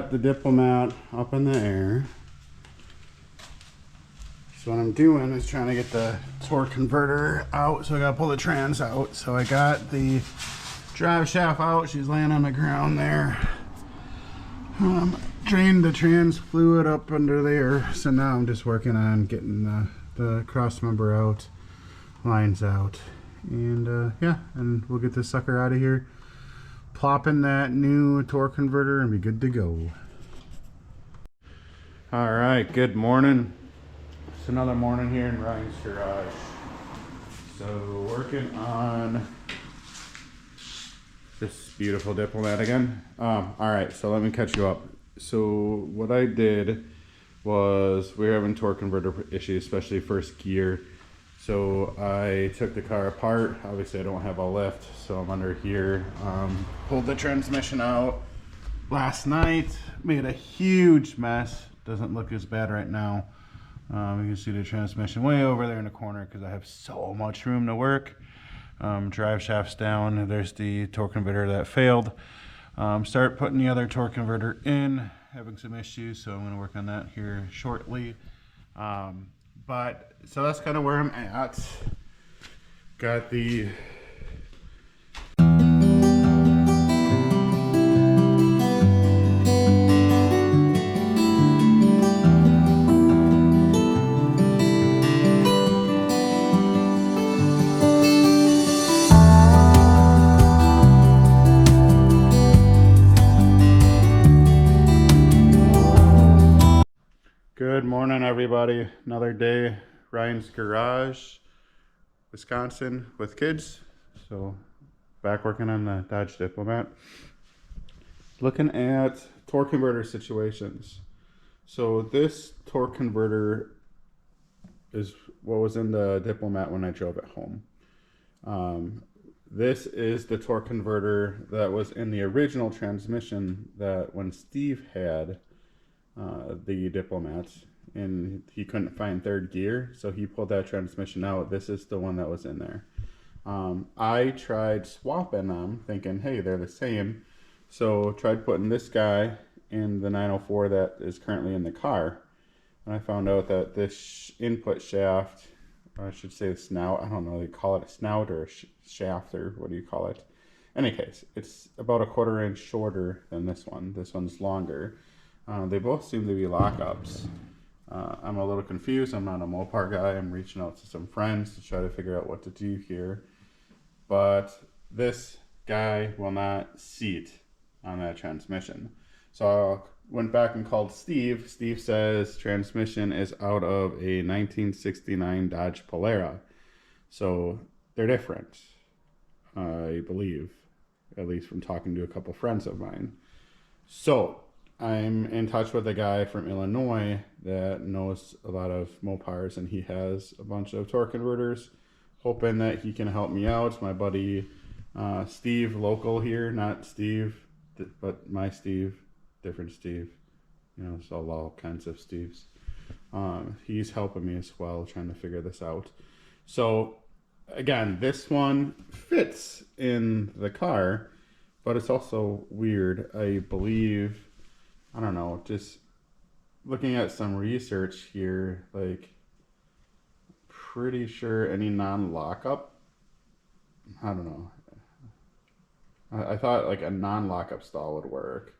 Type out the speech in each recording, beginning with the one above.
got the Diplomat up in the air. So what I'm doing is trying to get the torque converter out. So I gotta pull the trans out. So I got the drive shaft out. She's laying on the ground there. Drained the trans fluid up under there. So now I'm just working on getting the cross member out, lines out. And yeah, and we'll get this sucker out of here. Plop in that new torque converter and be good to go. All right, good morning. It's another morning here in Ryan's garage. So working on this beautiful Diplomat again. All right, so let me catch you up. So what I did was we were having torque converter issues, especially first gear. So I took the car apart. Obviously I don't have a lift, so I'm under here. Pulled the transmission out last night, made a huge mess. Doesn't look as bad right now. You can see the transmission way over there in the corner because I have so much room to work. Drive shaft's down. There's the torque converter that failed. Start putting the other torque converter in. Having some issues, so I'm going to work on that here shortly. But so that's kind of where I'm at. Got the Good morning, everybody. Another day, Ryan's garage, Wisconsin, with kids. So back working on the Dodge Diplomat. Looking at torque converter situations. So this torque converter is what was in the Diplomat when I drove it home. This is the torque converter that was in the original transmission that when Steve had the Diplomat, and he couldn't find third gear, so he pulled that transmission out. This is the one that was in there. I tried swapping them, thinking, hey, they're the same. So tried putting this guy in the 904 that is currently in the car, and I found out that this input shaft, or I should say the snout, I don't know, they call it a snout or a shaft, or what do you call it? In any case, it's about a 1/4 inch shorter than this one. This one's longer. They both seem to be lockups. I'm a little confused. I'm not a Mopar guy. I'm reaching out to some friends to try to figure out what to do here. But this guy will not seat on that transmission. So I went back and called Steve. Steve says transmission is out of a 1969 Dodge Polara. So they're different, I believe, at least from talking to a couple friends of mine. So I'm in touch with a guy from Illinois that knows a lot of Mopars, and he has a bunch of torque converters, hoping that he can help me out. My buddy Steve, local here, not Steve, but my Steve, different Steve. You know, so all kinds of Steves. He's helping me as well, trying to figure this out. So again, this one fits in the car, but it's also weird. I believe, I don't know, just looking at some research here, like, pretty sure any non-lockup, I don't know. I thought like a non-lockup stall would work.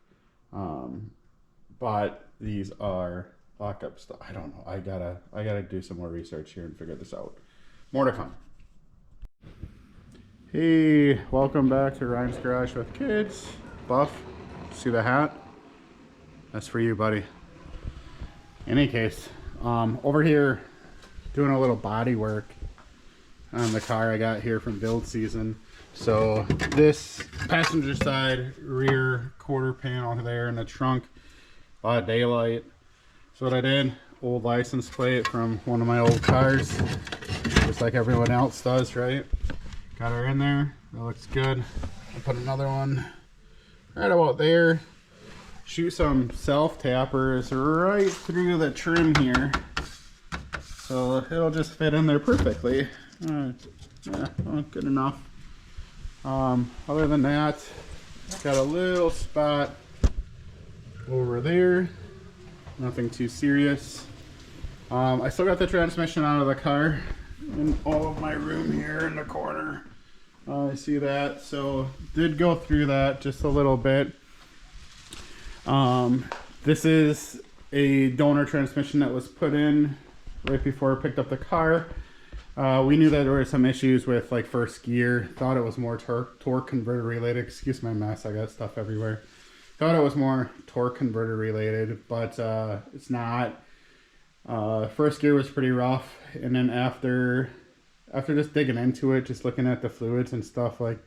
But these are lockup stall. I don't know. I gotta do some more research here and figure this out. More to come. Hey, welcome back to Ryan's Garage with Kids. Buff, see the hat? That's for you, buddy. In any case, over here doing a little body work on the car I got here from build season. So this passenger side rear quarter panel there in the trunk, a lot of daylight. So what I did, old license plate from one of my old cars, just like everyone else does, right? Got her in there, that looks good. I put another one right about there. Shoot some self tappers right through the trim here, so it'll just fit in there perfectly. Yeah, well, good enough. Other than that, got a little spot over there. Nothing too serious. I still got the transmission out of the car in all of my room here in the corner. I see that, so did go through that just a little bit. This is a donor transmission that was put in right before I picked up the car. We knew that there were some issues with like first gear. Thought it was more torque converter related. Excuse my mess, I got stuff everywhere. Thought it was more torque converter related, but it's not. First gear was pretty rough, and then after just digging into it, just looking at the fluids and stuff, like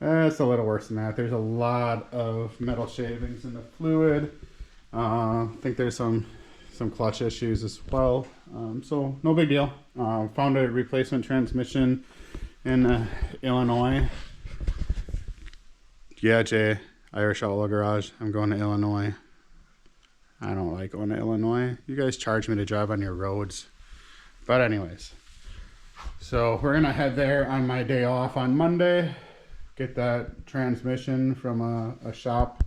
it's a little worse than that. There's a lot of metal shavings in the fluid. I think there's some clutch issues as well. So no big deal. Found a replacement transmission in Illinois. Yeah, Jay, Irish Outlaw Garage. I'm going to Illinois. I don't like going to Illinois. You guys charge me to drive on your roads. But anyways, so we're gonna head there on my day off on Monday, get that transmission from a shop,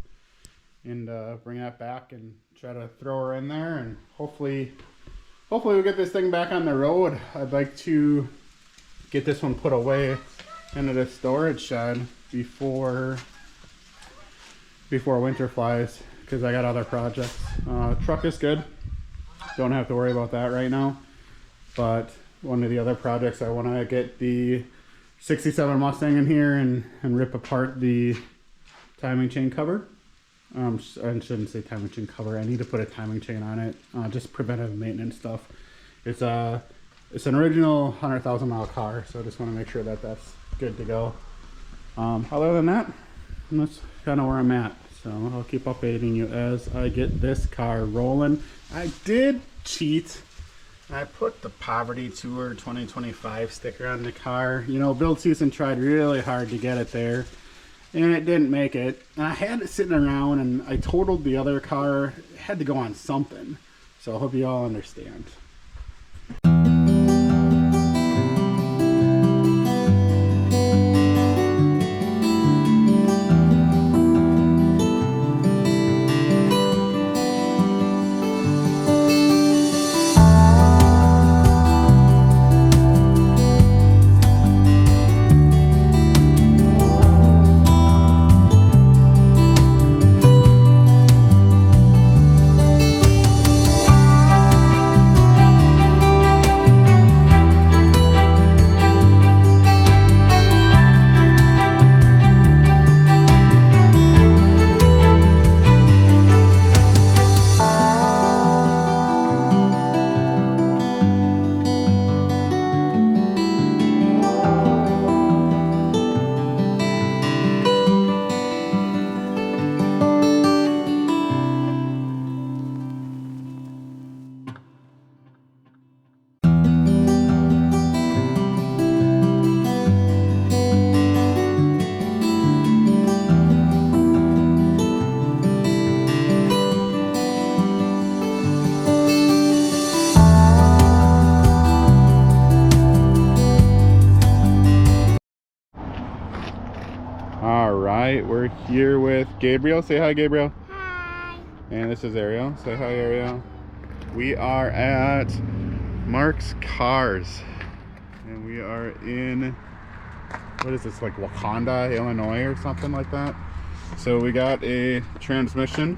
and bring that back and try to throw her in there, and hopefully we get this thing back on the road. I'd like to get this one put away into the storage shed before winter flies, because I got other projects. Truck is good, don't have to worry about that right now, but one of the other projects, I want to get the 67 Mustang in here and rip apart the timing chain cover. I shouldn't say timing chain cover. I need to put a timing chain on it. Just preventive maintenance stuff. It's an original 100,000 mile car, so I just want to make sure that that's good to go. Other than that, that's kind of where I'm at. So I'll keep updating you as I get this car rolling. I did cheat. I put the Poverty Tour 2025 sticker on the car. You know, Build Season tried really hard to get it there, and it didn't make it. And I had it sitting around, and I totaled the other car. It had to go on something. So I hope you all understand. We're here with Gabriel. Say hi, Gabriel. Hi. And this is Ariel. Say hi, Ariel. We are at Mark's Cars, and we are in, what is this, like Wakanda, Illinois or something like that. So we got a transmission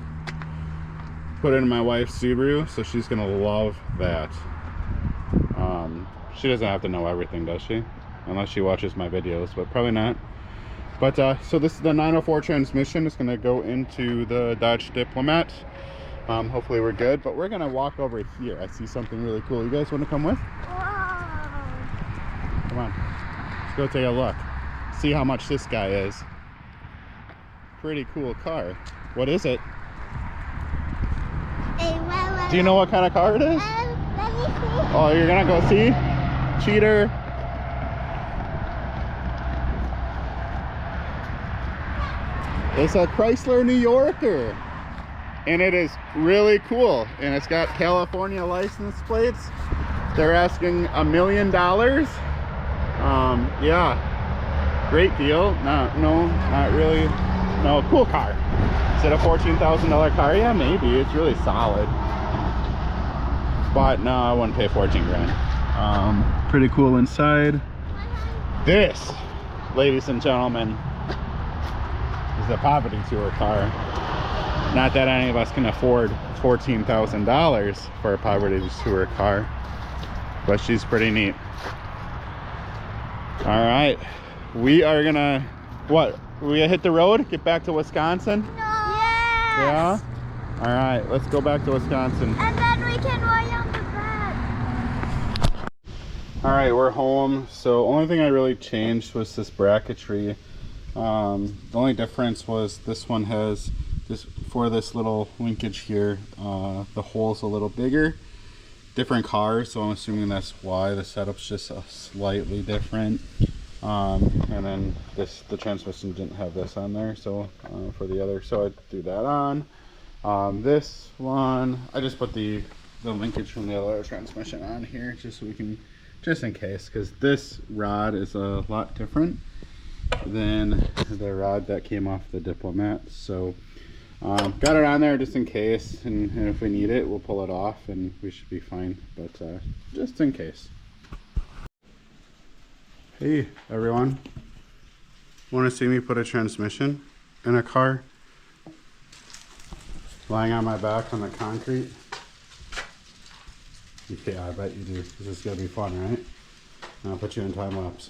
put in my wife's Subaru, so she's gonna love that. She doesn't have to know everything, does she? Unless she watches my videos, but probably not. But so this is the 904 transmission. It's going to go into the Dodge Diplomat. Hopefully we're good, but we're going to walk over here. I see something really cool. You guys want to come with? Whoa. Come on, let's go take a look, see how much this guy is. Pretty cool car. What is it? Do you know what kind of car it is? Let me see. Oh, you're gonna go see? Cheater. It's a Chrysler New Yorker, and it is really cool, and it's got California license plates. They're asking $1 million. Yeah, great deal. No, not really. No, cool car. Is it a $14,000 car? Yeah, maybe. It's really solid. But no, I wouldn't pay 14 grand. Pretty cool inside. This, ladies and gentlemen, is a poverty tour car. Not that any of us can afford $14,000 for a poverty tour car, but she's pretty neat. All right, we are gonna, what? We gonna hit the road, get back to Wisconsin? No. Yes. Yeah? All right, let's go back to Wisconsin. And then we can lie on the bed. All right, we're home. So only thing I really changed was this bracketry. The only difference was this one has this, for this little linkage here, the hole's a little bigger. Different cars, so I'm assuming that's why the setup's just slightly different. And then the transmission didn't have this on there, so for the other, so I threw that on. This one, I just put the linkage from the other transmission on here, just so we can, just in case, because this rod is a lot different than the rod that came off the Diplomat. So got it on there just in case, and if we need it, we'll pull it off and we should be fine, but just in case. Hey everyone, want to see me put a transmission in a car? Lying on my back on the concrete? Yeah, I bet you do. This is gonna be fun, right? I'll put you in time lapse.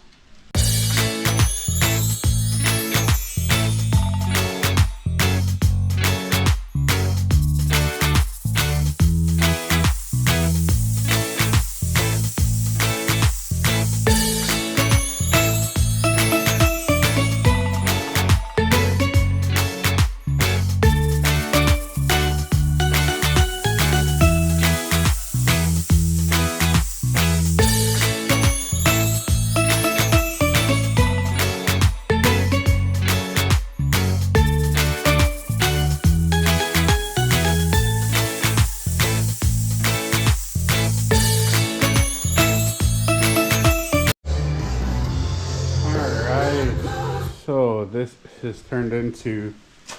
So this has turned into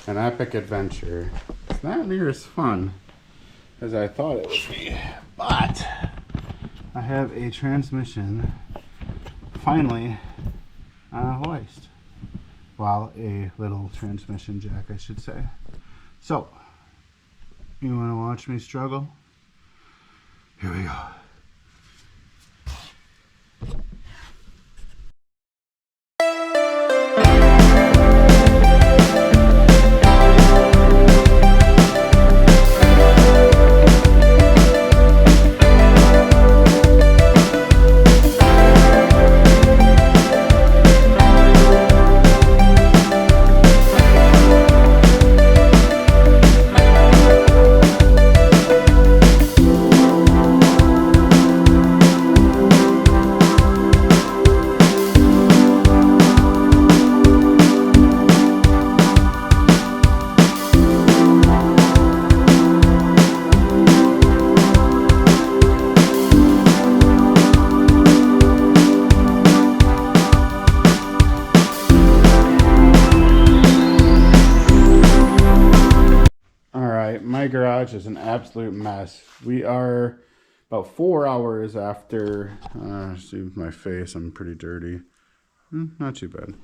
an epic adventure. It's not near as fun as I thought it would be, but I have a transmission finally on a hoist. Well, a little transmission jack, I should say. So, you want to watch me struggle? Here we go. My garage is an absolute mess. We are about 4 hours after, see my face, I'm pretty dirty. Not too bad.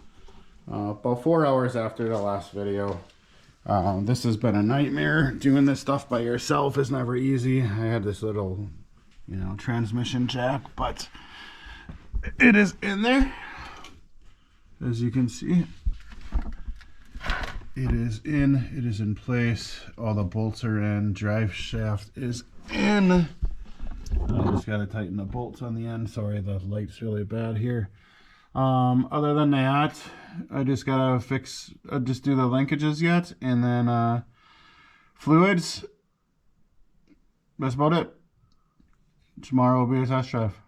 About 4 hours after the last video. This has been a nightmare. Doing this stuff by yourself is never easy. I had this little, transmission jack, but it is in there, as you can see. It is in place. All the bolts are in. Drive shaft is in. I just gotta tighten the bolts on the end. Sorry, the light's really bad here. Other than that, I just gotta just do the linkages yet, and then fluids. That's about it. Tomorrow will be a test drive.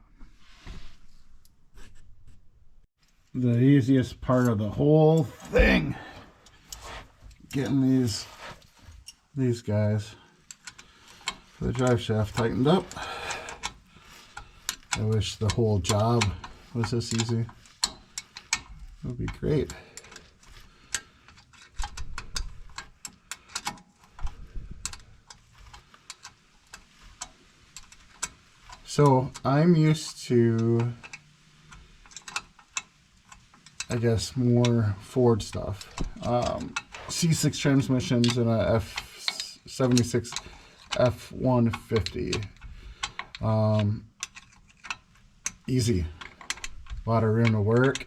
The easiest part of the whole thing, getting these guys for the drive shaft tightened up. I wish the whole job was this easy. It would be great. So I'm used to, I guess, more Ford stuff. C6 transmissions and a F76 F-150. Easy. A lot of room to work.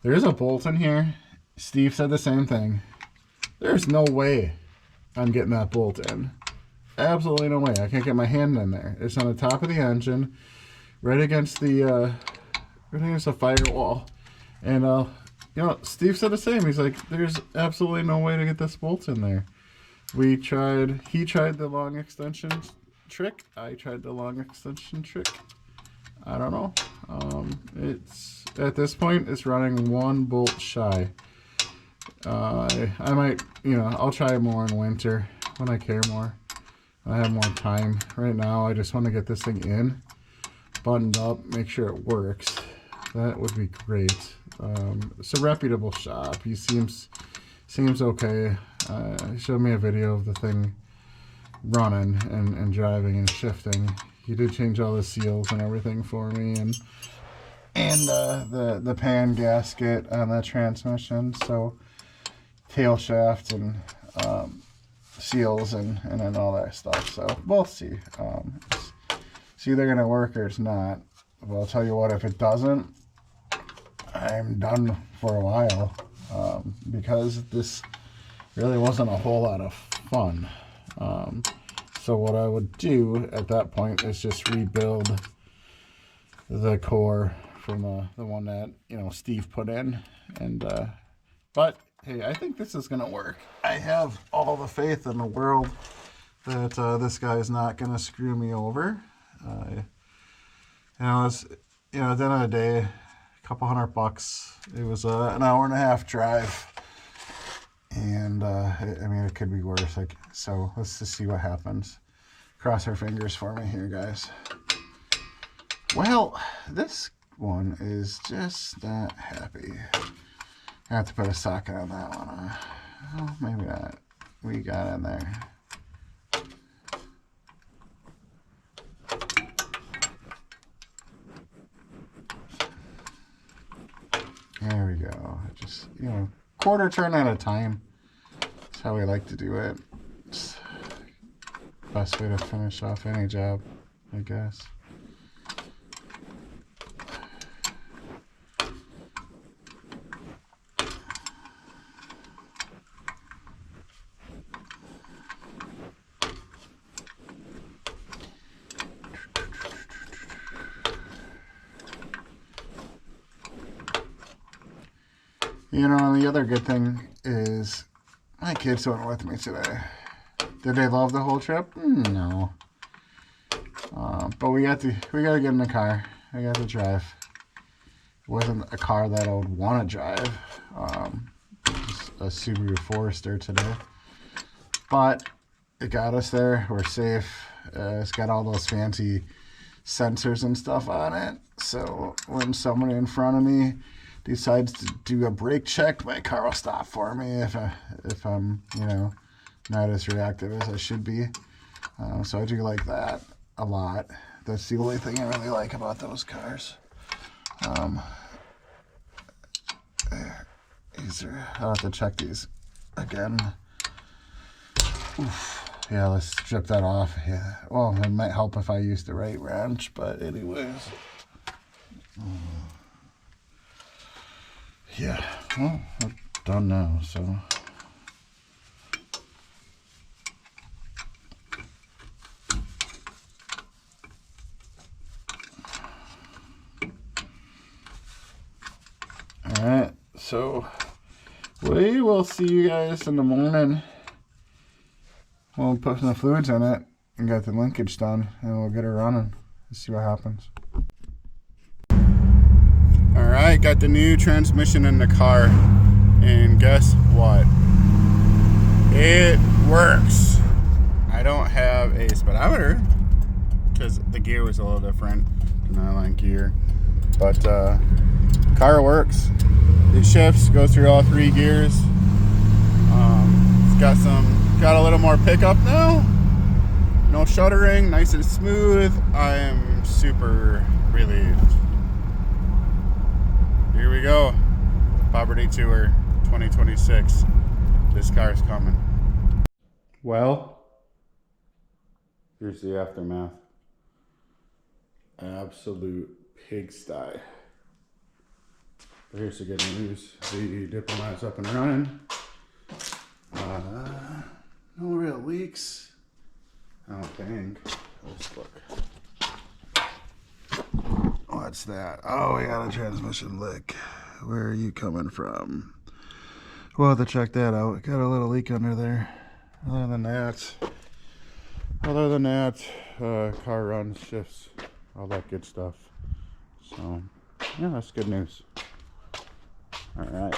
There is a bolt in here. Steve said the same thing. There's no way I'm getting that bolt in. Absolutely no way. I can't get my hand in there. It's on the top of the engine, right against the firewall. And you know, Steve said the same. He's like, there's absolutely no way to get this bolt in there. He tried the long extension trick. I tried the long extension trick. I don't know. It's at this point it's running one bolt shy. I might, you know, I'll try more in winter when I care more. I have more time. Right now I just want to get this thing in, buttoned up, make sure it works. That would be great. It's a reputable shop. He seems okay. He showed me a video of the thing running and driving and shifting. He did change all the seals and everything for me, and the pan gasket on the transmission, so tail shaft and seals and then all that stuff. So we'll see. It's either gonna work or it's not. But I'll tell you what, if it doesn't, I'm done for a while, because this really wasn't a whole lot of fun. So what I would do at that point is just rebuild the core from the one that, you know, Steve put in. And but hey, I think this is gonna work. I have all the faith in the world that this guy is not gonna screw me over. You know, it's, you know, at the end of the day, a couple $100. It was an hour and a half drive. And I mean, it could be worse. Like, so let's just see what happens. Cross our fingers for me here, guys. Well, this one is just not happy. I have to put a socket on that one. Oh, maybe not. We got in there. There we go. Just, you know, quarter turn at a time. That's how we like to do it. It's the best way to finish off any job, I guess. You know, the other good thing is my kids went with me today. Did they love the whole trip? No. But we got to get in the car. I got to drive. It wasn't a car that I would want to drive. Just a Subaru Forester today. But it got us there. We're safe. It's got all those fancy sensors and stuff on it. So when somebody in front of me decides to do a brake check, my car will stop for me if I'm, you know, not as reactive as I should be. So I do like that a lot. That's the only thing I really like about those cars. I'll have to check these again. Oof. Yeah, let's strip that off. Yeah. Well, it might help if I use the right wrench, but anyways. Yeah, well, I'm done now, so. Alright, so we will see you guys in the morning. We'll put some fluids in it and get the linkage done, and we'll get it running. Let's see what happens. Alright, got the new transmission in the car, and guess what? It works. I don't have a speedometer because the gear was a little different, nylon gear, but car works. It shifts, goes through all 3 gears. It's got a little more pickup now. No shuddering, nice and smooth. I'm super relieved. Here we go. Poverty Tour 2026. This car's coming. Well, here's the aftermath. Absolute pigsty. But here's the good news. The Diplomat's up and running. No real leaks. I don't think. Let's look. What's that? Oh, we got a transmission leak. Where are you coming from? We'll have to check that out. Got a little leak under there. Other than that, car runs, shifts, all that good stuff. So, yeah, that's good news. All right.